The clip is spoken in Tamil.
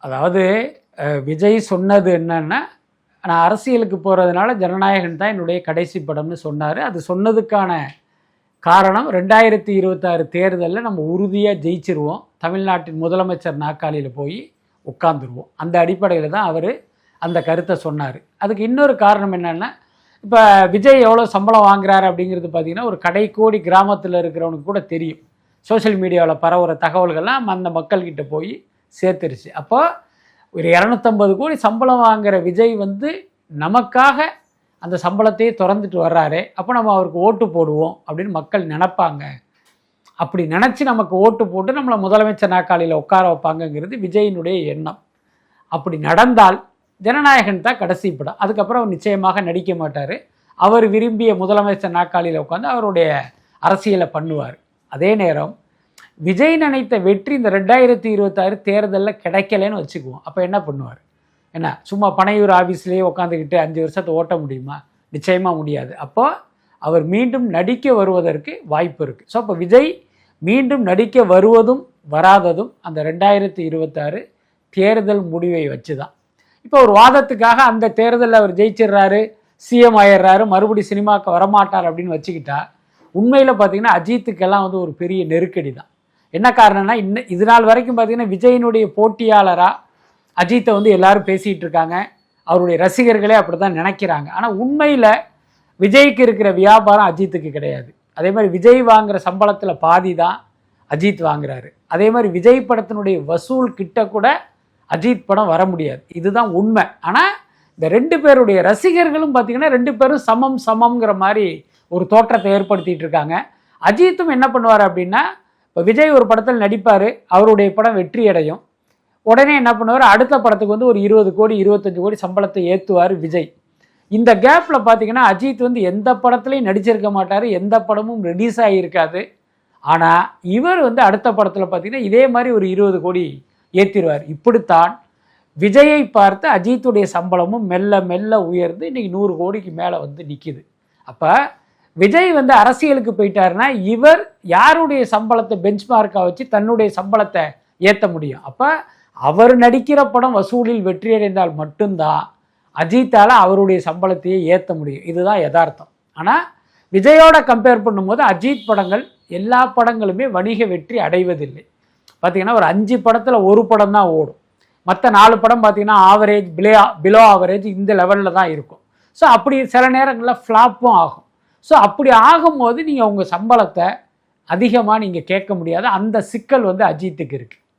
அதாவது விஜய் சொன்னது என்னன்னா, நான் அரசியலுக்கு போகிறதுனால ஜனநாயகன் தான் என்னுடைய கடைசி படம்னு சொன்னார். அது சொன்னதுக்கான காரணம் 2026 தேர்தலில் நம்ம உறுதியாக ஜெயிச்சிருவோம், தமிழ்நாட்டின் முதலமைச்சர் நாற்காலியில் போய் உட்காந்துருவோம். அந்த அடிப்படையில் தான் அவர் அந்த கருத்தை சொன்னார். அதுக்கு இன்னொரு காரணம் என்னென்னா, இப்போ விஜய் எவ்வளோ சம்பளம் வாங்குறாரு அப்படிங்கிறது பார்த்திங்கன்னா ஒரு கடைக்கோடி கிராமத்தில் இருக்கிறவனுக்கு கூட தெரியும். சோஷியல் மீடியாவில் பரவுகிற தகவல்கள்லாம் அந்த மக்கள்கிட்ட போய் சேர்த்துருச்சு. அப்போ ஒரு 250 கோடி சம்பளம் வாங்குகிற விஜய் நமக்காக அந்த சம்பளத்தையே திறந்துட்டு வர்றாரு, அப்போ நம்ம அவருக்கு ஓட்டு போடுவோம் அப்படின்னு மக்கள் நினைப்பாங்க. அப்படி நினச்சி நமக்கு ஓட்டு போட்டு நம்மளை முதலமைச்சர் நாற்காலியில் உட்கார வைப்பாங்கங்கிறது விஜயினுடைய எண்ணம். அப்படி நடந்தால் ஜனநாயகன் தான் கடைசி படம். அதுக்கப்புறம் அவர் நிச்சயமாக நடிக்க மாட்டார். அவர் விரும்பிய முதலமைச்சர் நாற்காலியில் உட்காந்து அவருடைய அரசியலை பண்ணுவார். அதே நேரம் விஜய் நினைத்த வெற்றி இந்த 2026 தேர்தலில் கிடைக்கலன்னு வச்சுக்குவோம். அப்போ என்ன பண்ணுவார்? என்ன சும்மா பனையூர் ஆஃபீஸ்லேயே உட்காந்துக்கிட்டு 5 வருஷத்தை ஓட்ட முடியுமா? நிச்சயமாக முடியாது. அப்போ அவர் மீண்டும் நடிக்க வருவதற்கு வாய்ப்பு இருக்குது. ஸோ அப்போ விஜய் மீண்டும் நடிக்க வருவதும் வராததும் அந்த 2026 தேர்தல் முடிவை வச்சு தான். இப்போ ஒரு வாதத்துக்காக அந்த தேர்தலில் அவர் ஜெயிச்சிடுறாரு, சிஎம் ஆயிடுறாரு, மறுபடியும் சினிமாவுக்கு வரமாட்டார் அப்படின்னு வச்சுக்கிட்டா உண்மையில் பார்த்திங்கன்னா அஜித்துக்கெல்லாம் ஒரு பெரிய நெருக்கடி தான். என்ன காரணம்னா, இது நாள் வரைக்கும் பார்த்திங்கன்னா விஜயினுடைய போட்டியாளராக அஜித்தை எல்லாரும் பேசிகிட்டு இருக்காங்க. அவருடைய ரசிகர்களே அப்படி தான் நினைக்கிறாங்க. ஆனால் உண்மையில் விஜய்க்கு இருக்கிற வியாபாரம் அஜித்துக்கு கிடையாது. அதே மாதிரி விஜய் வாங்குகிற சம்பளத்தில் பாதி தான் அஜித் வாங்குறாரு. அதே மாதிரி விஜய் படத்தினுடைய வசூல் கிட்ட கூட அஜித் படம் வர முடியாது. இதுதான் உண்மை. ஆனால் இந்த 2 பேருடைய ரசிகர்களும் பார்த்திங்கன்னா 2 பேரும் சமம்ங்கிற மாதிரி ஒரு தோற்றத்தை ஏற்படுத்திகிட்டு இருக்காங்க. அஜித்தும் என்ன பண்ணுவார் அப்படின்னா, இப்போ விஜய் ஒரு படத்தில் நடிப்பார், அவருடைய படம் வெற்றி அடையும். உடனே என்ன பண்ணுவார், அடுத்த படத்துக்கு ஒரு 20 கோடி 25 கோடி சம்பளத்தை ஏற்றுவார் விஜய். இந்த கேப்பில் பார்த்தீங்கன்னா அஜித் எந்த படத்துலையும் நடிச்சிருக்க மாட்டார், எந்த படமும் ரிலீஸ் ஆகியிருக்காது. ஆனால் இவர் அடுத்த படத்தில் பார்த்தீங்கன்னா இதே மாதிரி ஒரு 20 கோடி ஏற்றிடுவார். இப்படித்தான் விஜயை பார்த்து அஜித்துடைய சம்பளமும் மெல்ல மெல்ல உயர்ந்து இன்றைக்கி 100 கோடிக்கு மேலே நிற்கிது. அப்போ விஜய் அரசியலுக்கு போயிட்டாருன்னா இவர் யாருடைய சம்பளத்தை பெஞ்ச்மார்க்காக வச்சு தன்னுடைய சம்பளத்தை ஏற்ற முடியும்? அப்போ அவர் நடிக்கிற படம் வசூலில் வெற்றியடைந்தால் மட்டும்தான் அஜித்தால் அவருடைய சம்பளத்தையே ஏற்ற முடியும். இதுதான் யதார்த்தம். ஆனால் விஜயோட கம்பேர் பண்ணும்போது அஜித் படங்கள் எல்லா படங்களுமே வணிக வெற்றி அடைவதில்லை. பார்த்திங்கன்னா ஒரு 5 படத்தில் ஒரு படம் தான் ஓடும். மற்ற 4 படம் பார்த்திங்கன்னா ஆவரேஜ், பிலோ ஆவரேஜ் இந்த லெவலில் தான் இருக்கும். ஸோ அப்படி சில நேரங்களில் ஃப்ளாப்பும் ஆகும். ஸோ அப்படி ஆகும்போது நீங்கள் உங்கள் சம்பளத்தை அதிகமாக நீங்கள் கேட்க முடியாது. அந்த சிக்கல் அஜித்துக்கு இருக்குது.